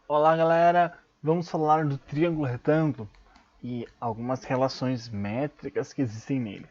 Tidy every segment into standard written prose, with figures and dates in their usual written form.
Olá galera, vamos falar do triângulo retângulo e algumas relações métricas que existem nele.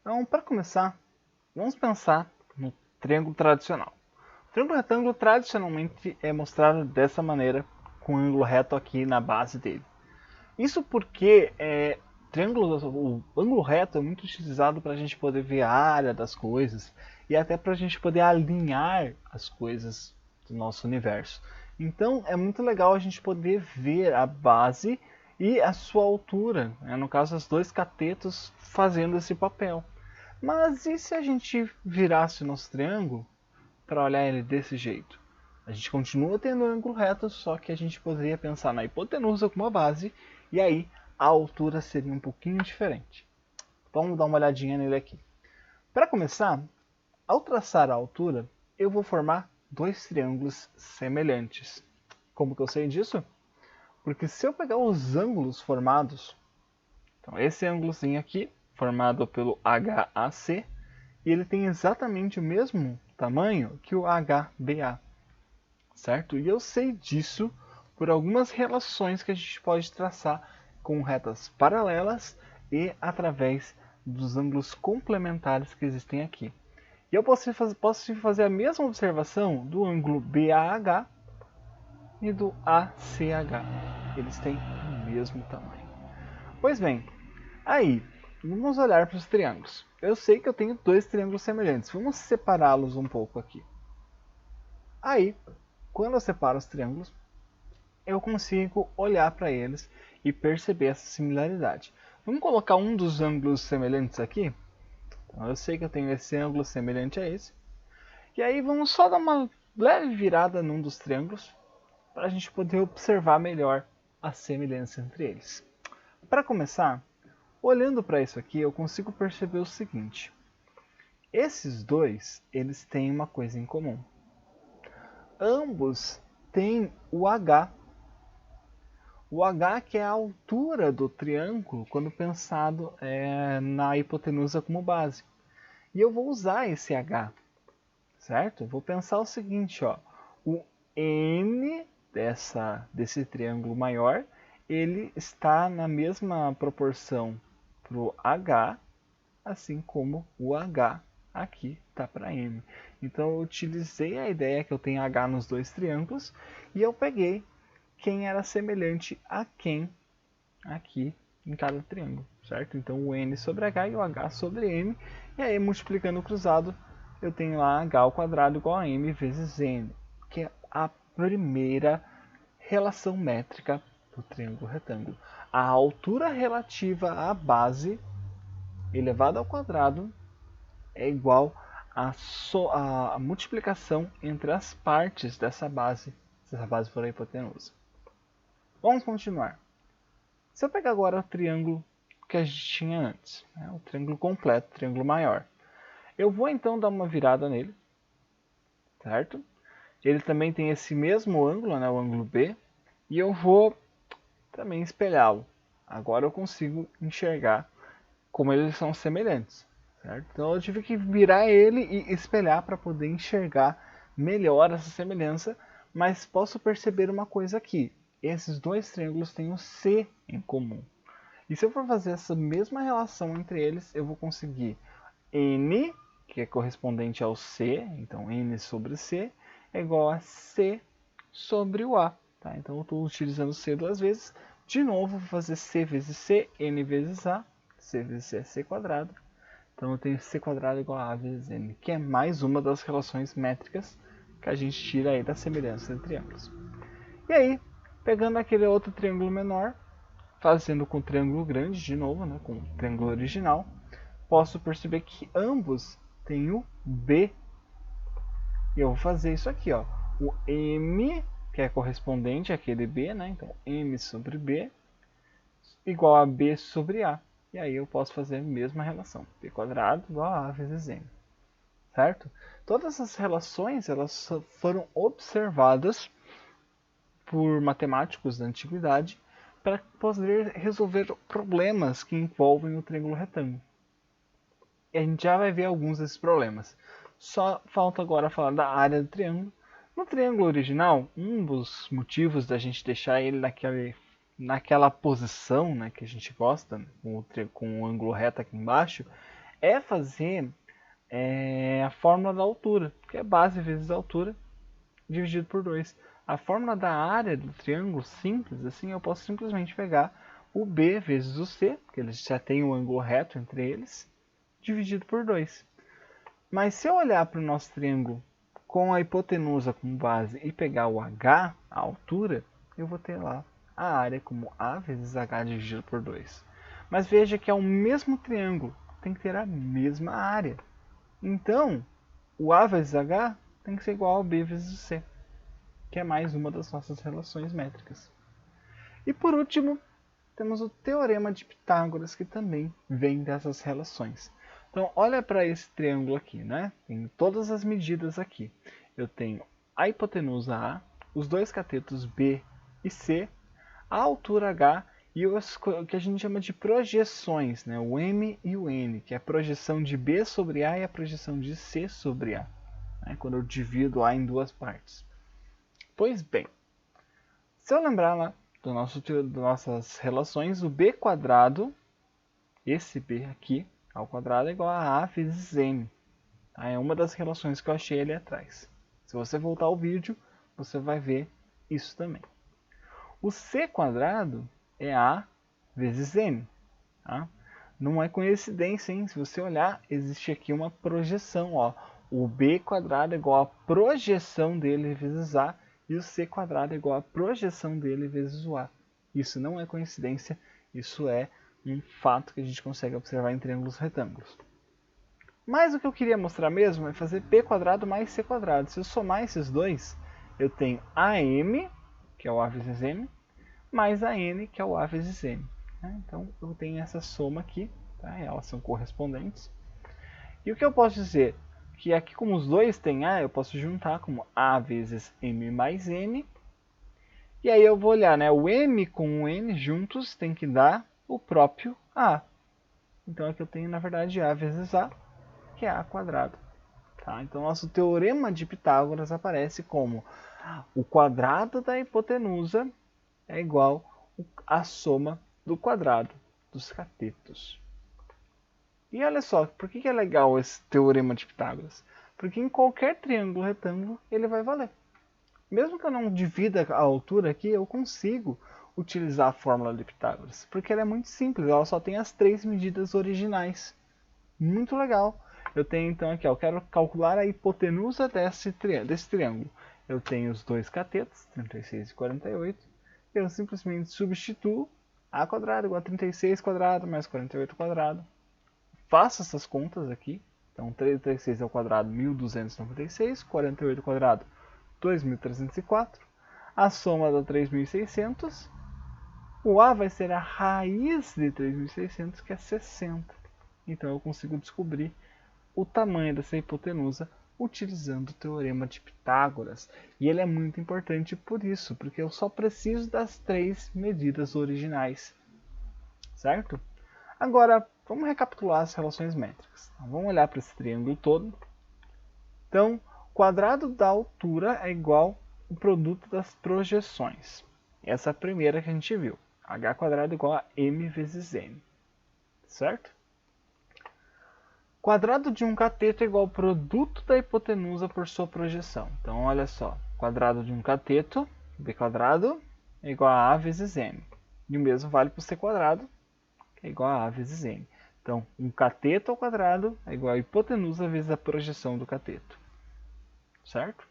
Então, para começar, vamos pensar no triângulo tradicional. O triângulo retângulo tradicionalmente é mostrado dessa maneira, com um ângulo reto aqui na base dele. Isso porque o ângulo reto é muito utilizado para a gente poder ver a área das coisas e até para a gente poder alinhar as coisas do nosso universo. Então é muito legal a gente poder ver a base e a sua altura, né? No caso, os dois catetos fazendo esse papel. Mas e se a gente virasse o nosso triângulo para olhar ele desse jeito? A gente continua tendo um ângulo reto, só que a gente poderia pensar na hipotenusa como a base, e aí a altura seria um pouquinho diferente. Vamos dar uma olhadinha nele aqui. Para começar, ao traçar a altura, eu vou formar dois triângulos semelhantes. Como que eu sei disso? Porque se eu pegar os ângulos formados, então esse ângulozinho aqui, formado pelo HAC, e ele tem exatamente o mesmo tamanho que o HBA, certo? E eu sei disso por algumas relações que a gente pode traçar com retas paralelas e através dos ângulos complementares que existem aqui. E eu posso fazer a mesma observação do ângulo BAH e do ACH. Eles têm o mesmo tamanho. Pois bem, aí, vamos olhar para os triângulos. Eu sei que eu tenho dois triângulos semelhantes. Vamos separá-los um pouco aqui. Aí, quando eu separo os triângulos, eu consigo olhar para eles e perceber essa similaridade. Vamos colocar um dos ângulos semelhantes aqui. Então, eu sei que eu tenho esse ângulo semelhante a esse. E aí vamos só dar uma leve virada num dos triângulos para a gente poder observar melhor a semelhança entre eles. Para começar, olhando para isso aqui, eu consigo perceber o seguinte. Esses dois, eles têm uma coisa em comum. Ambos têm o H. O H que é a altura do triângulo quando pensado na hipotenusa como base. E eu vou usar esse H, certo? Vou pensar o seguinte, ó, o N desse triângulo maior, ele está na mesma proporção para o H, assim como o H aqui está para M. Então eu utilizei a ideia que eu tenho H nos dois triângulos e eu peguei quem era semelhante a quem aqui em cada triângulo, certo? Então o N sobre H e o H sobre M, e aí multiplicando o cruzado, eu tenho lá H ao quadrado igual a M vezes N, que é a primeira relação métrica do triângulo retângulo. A altura relativa à base elevado ao quadrado é igual à multiplicação entre as partes dessa base, se essa base for a hipotenusa. Vamos continuar. Se eu pegar agora o triângulo que a gente tinha antes, né, o triângulo completo, o triângulo maior, eu vou então dar uma virada nele, certo? Ele também tem esse mesmo ângulo, né, o ângulo B, e eu vou também espelhá-lo. Agora eu consigo enxergar como eles são semelhantes, certo? Então eu tive que virar ele e espelhar para poder enxergar melhor essa semelhança, mas posso perceber uma coisa aqui. Esses dois triângulos têm um C em comum. E se eu for fazer essa mesma relação entre eles, eu vou conseguir N, que é correspondente ao C, então N sobre C, é igual a C sobre o A. Tá? Então eu estou utilizando C duas vezes. De novo, vou fazer C vezes C, N vezes A. C vezes C é C quadrado. Então eu tenho C quadrado igual a A vezes N, que é mais uma das relações métricas que a gente tira aí da semelhança entre triângulos. E aí, pegando aquele outro triângulo menor, fazendo com o triângulo grande de novo, né, com o triângulo original, posso perceber que ambos têm o B. E eu vou fazer isso aqui, ó. O M, que é correspondente àquele B, né? Então, M sobre B igual a B sobre A. E aí eu posso fazer a mesma relação. B quadrado igual a vezes M. Certo? Todas essas relações elas foram observadas por matemáticos da antiguidade para poder resolver problemas que envolvem o triângulo retângulo. E a gente já vai ver alguns desses problemas. Só falta agora falar da área do triângulo, No triângulo original, um dos motivos da gente deixar ele naquela posição, né, que a gente gosta, com o ângulo reto aqui embaixo, é fazer a fórmula da altura, que é base vezes altura, dividido por 2. A fórmula da área do triângulo simples, assim, eu posso simplesmente pegar o B vezes o C, porque eles já têm um ângulo reto entre eles, dividido por 2. Mas se eu olhar para o nosso triângulo com a hipotenusa como base e pegar o H, a altura, eu vou ter lá a área como A vezes H dividido por 2. Mas veja que é o mesmo triângulo, tem que ter a mesma área. Então, o A vezes H tem que ser igual ao B vezes C, que é mais uma das nossas relações métricas. E por último, temos o Teorema de Pitágoras, que também vem dessas relações. Então, olha para esse triângulo aqui, né? Tem todas as medidas aqui. Eu tenho a hipotenusa A, os dois catetos B e C, a altura H e o que a gente chama de projeções, né? O M e o N, que é a projeção de B sobre A e a projeção de C sobre A, né? Quando eu divido A em duas partes. Pois bem, se eu lembrar lá das nossas relações, o B quadrado, esse B aqui, ao quadrado, é igual a vezes M. Tá? É uma das relações que eu achei ali atrás. Se você voltar ao vídeo, você vai ver isso também. O C quadrado é A vezes M. Tá? Não é coincidência, hein? Se você olhar, existe aqui uma projeção. Ó. O B quadrado é igual a projeção dele vezes A, e o C quadrado é igual a projeção dele vezes o A. Isso não é coincidência, isso é um fato que a gente consegue observar em triângulos retângulos. Mas o que eu queria mostrar mesmo é fazer b quadrado mais c quadrado. Se eu somar esses dois, eu tenho AM, que é o A vezes M, mais a N, que é o A vezes M. Então eu tenho essa soma aqui, tá? Elas são correspondentes. E o que eu posso dizer? Que aqui, como os dois têm A, eu posso juntar como A vezes M mais N. E aí eu vou olhar, né? O M com o N juntos tem que dar o próprio A. Então aqui eu tenho, na verdade, A vezes A, que é A quadrado. Tá? Então nosso teorema de Pitágoras aparece como o quadrado da hipotenusa é igual à soma do quadrado dos catetos. E olha só, por que é legal esse teorema de Pitágoras? Porque em qualquer triângulo retângulo ele vai valer. Mesmo que eu não divida a altura aqui, eu consigo utilizar a fórmula de Pitágoras. Porque ela é muito simples, ela só tem as três medidas originais. Muito legal. Eu tenho então aqui, eu quero calcular a hipotenusa desse triângulo. Eu tenho os dois catetos, 36 e 48. Eu simplesmente substituo a quadrado igual a 36 quadrado mais 48 quadrado. Faço essas contas aqui. Então, 36 ao quadrado, 1.296. 48 ao quadrado, 2.304. A soma dá 3.600. O A vai ser a raiz de 3.600, que é 60. Então, eu consigo descobrir o tamanho dessa hipotenusa utilizando o teorema de Pitágoras. E ele é muito importante por isso, porque eu só preciso das três medidas originais. Certo? Agora, vamos recapitular as relações métricas. Então, vamos olhar para esse triângulo todo. Então, o quadrado da altura é igual ao produto das projeções. Essa é a primeira que a gente viu. H quadrado é igual a M vezes N. Certo? Quadrado de um cateto é igual ao produto da hipotenusa por sua projeção. Então, olha só. Quadrado de um cateto, B quadrado, é igual a A vezes M. E o mesmo vale para o C quadrado, que é igual a A vezes M. Então, um cateto ao quadrado é igual a hipotenusa vezes a projeção do cateto. Certo?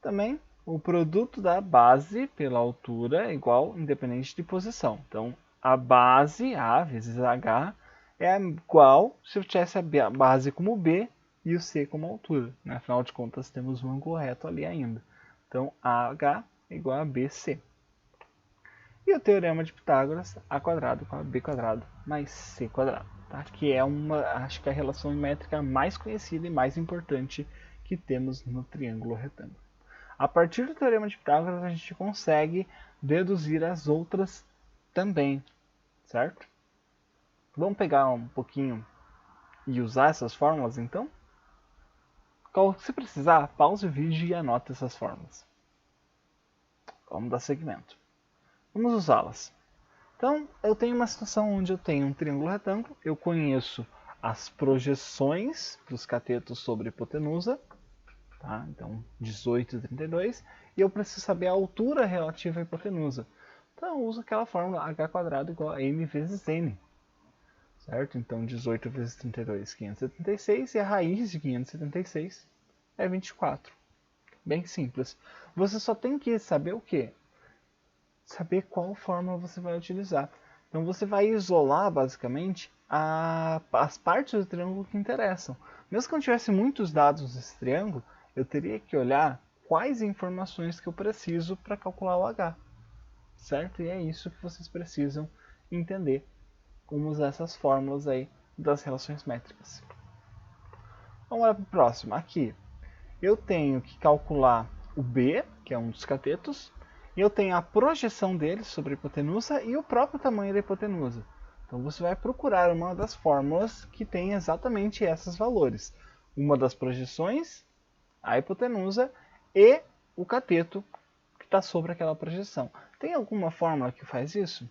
Também, o produto da base pela altura é igual independente de posição. Então, a base, A vezes H, é igual se eu tivesse a base como B e o C como altura. Né? Afinal de contas, temos um ângulo reto ali ainda. Então, AH é igual a BC. E o teorema de Pitágoras, A quadrado com a B quadrado mais C quadrado. Tá? Que é acho que é a relação métrica mais conhecida e mais importante que temos no triângulo retângulo. A partir do teorema de Pitágoras, a gente consegue deduzir as outras também, certo? Vamos pegar um pouquinho e usar essas fórmulas, então? Se precisar, pause o vídeo e anote essas fórmulas. Vamos dar segmento. Vamos usá-las. Então, eu tenho uma situação onde eu tenho um triângulo retângulo, eu conheço as projeções dos catetos sobre a hipotenusa, tá? Então 18 e 32, e eu preciso saber a altura relativa à hipotenusa. Então eu uso aquela fórmula h² igual a m vezes n. Certo? Então 18 vezes 32, 576, e a raiz de 576 é 24. Bem simples. Você só tem que saber o quê? Saber qual fórmula você vai utilizar. Então você vai isolar basicamente as partes do triângulo que interessam. Mesmo que eu não tivesse muitos dados nesse triângulo, eu teria que olhar quais informações que eu preciso para calcular o h. Certo? E é isso que vocês precisam entender. Vamos usar essas fórmulas aí das relações métricas. Vamos lá para o próximo. Aqui eu tenho que calcular o B, que é um dos catetos, e eu tenho a projeção dele sobre a hipotenusa e o próprio tamanho da hipotenusa. Então você vai procurar uma das fórmulas que tem exatamente esses valores. Uma das projeções, a hipotenusa e o cateto que está sobre aquela projeção. Tem alguma fórmula que faz isso?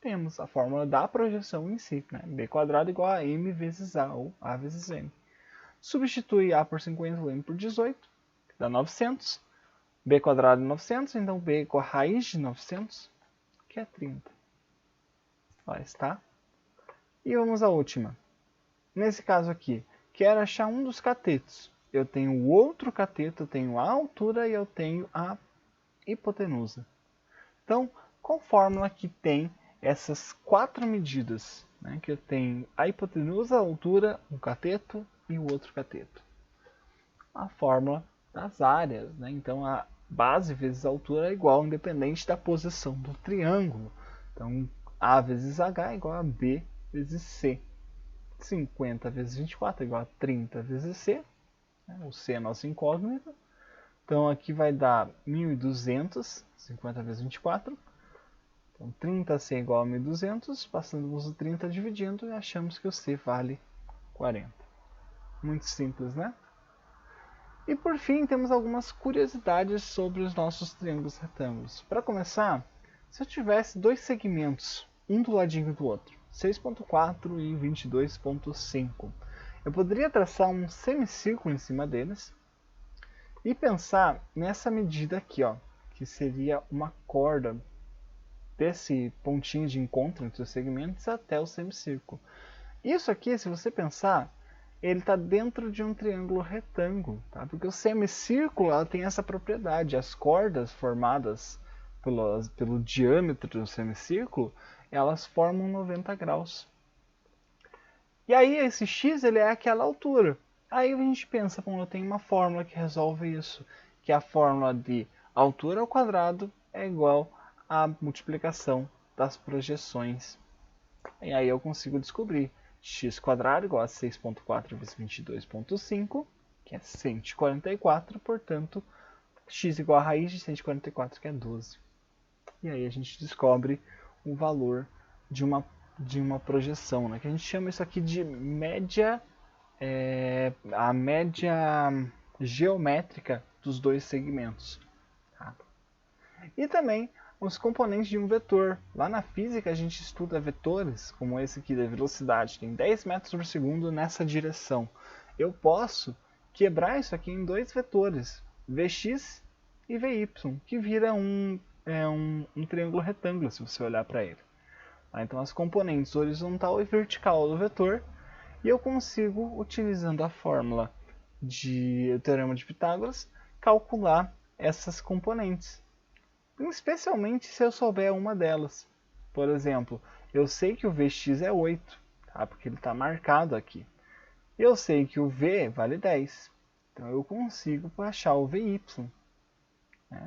Temos a fórmula da projeção em si, né? B² igual a m vezes a, ou a vezes m. Substitui a por 50 ou m por 18, que dá 900. B² é 900, então B igual a raiz de 900, que é 30. Lá está. E vamos à última. Nesse caso aqui, quero achar um dos catetos. Eu tenho o outro cateto, eu tenho a altura e eu tenho a hipotenusa. Então, qual fórmula que tem essas 4 medidas? Né? Que eu tenho a hipotenusa, a altura, um cateto e o outro cateto. A fórmula das áreas. Né? Então, a base vezes a altura é igual, independente da posição do triângulo. Então, A vezes H é igual a B vezes C. 50 vezes 24 é igual a 30 vezes C. O C é a nossa incógnita. Então, aqui vai dar 1.200, 50 vezes 24. Então, 30C é igual a 1.200. Passamos o 30 dividindo e achamos que o C vale 40. Muito simples, né? E por fim, temos algumas curiosidades sobre os nossos triângulos retângulos. Para começar, se eu tivesse dois segmentos, um do ladinho do outro, 6.4 e 22.5, eu poderia traçar um semicírculo em cima deles e pensar nessa medida aqui, ó, que seria uma corda desse pontinho de encontro entre os segmentos até o semicírculo. Isso aqui, se você pensar, ele está dentro de um triângulo retângulo, tá? Porque o semicírculo ela tem essa propriedade. As cordas formadas pelo diâmetro do semicírculo, elas formam 90 graus. E aí esse x ele é aquela altura. Aí a gente pensa, bom, eu tenho uma fórmula que resolve isso, que é a fórmula de altura ao quadrado é igual à multiplicação das projeções. E aí eu consigo descobrir x² igual a 6.4 vezes 22.5, que é 144, portanto, x igual a raiz de 144, que é 12. E aí a gente descobre o valor de uma projeção, né? Que a gente chama isso aqui de média, a média geométrica dos dois segmentos. Tá? E também os componentes de um vetor. Lá na física a gente estuda vetores, como esse aqui da velocidade, tem 10 metros por segundo nessa direção. Eu posso quebrar isso aqui em dois vetores, Vx e Vy, que vira um triângulo retângulo, se você olhar para ele. Então as componentes horizontal e vertical do vetor, e eu consigo, utilizando a fórmula de teorema de Pitágoras, calcular essas componentes. Especialmente se eu souber uma delas. Por exemplo, eu sei que o Vx é 8, tá? Porque ele está marcado aqui. Eu sei que o V vale 10. Então eu consigo achar o Vy.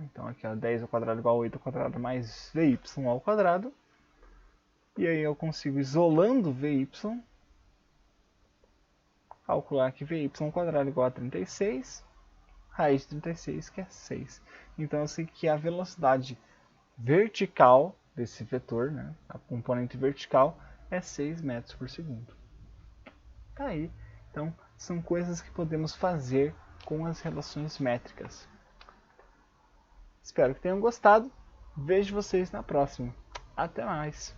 Então aqui, ó, 10 ao quadrado igual a 8 ao quadrado mais Vy ao quadrado. E aí eu consigo, isolando Vy, calcular que Vy ao quadrado igual a 36. Raiz de 36, que é 6. Então eu sei que a velocidade vertical desse vetor, né, a componente vertical, é 6 metros por segundo. Tá aí. Então, são coisas que podemos fazer com as relações métricas. Espero que tenham gostado. Vejo vocês na próxima. Até mais!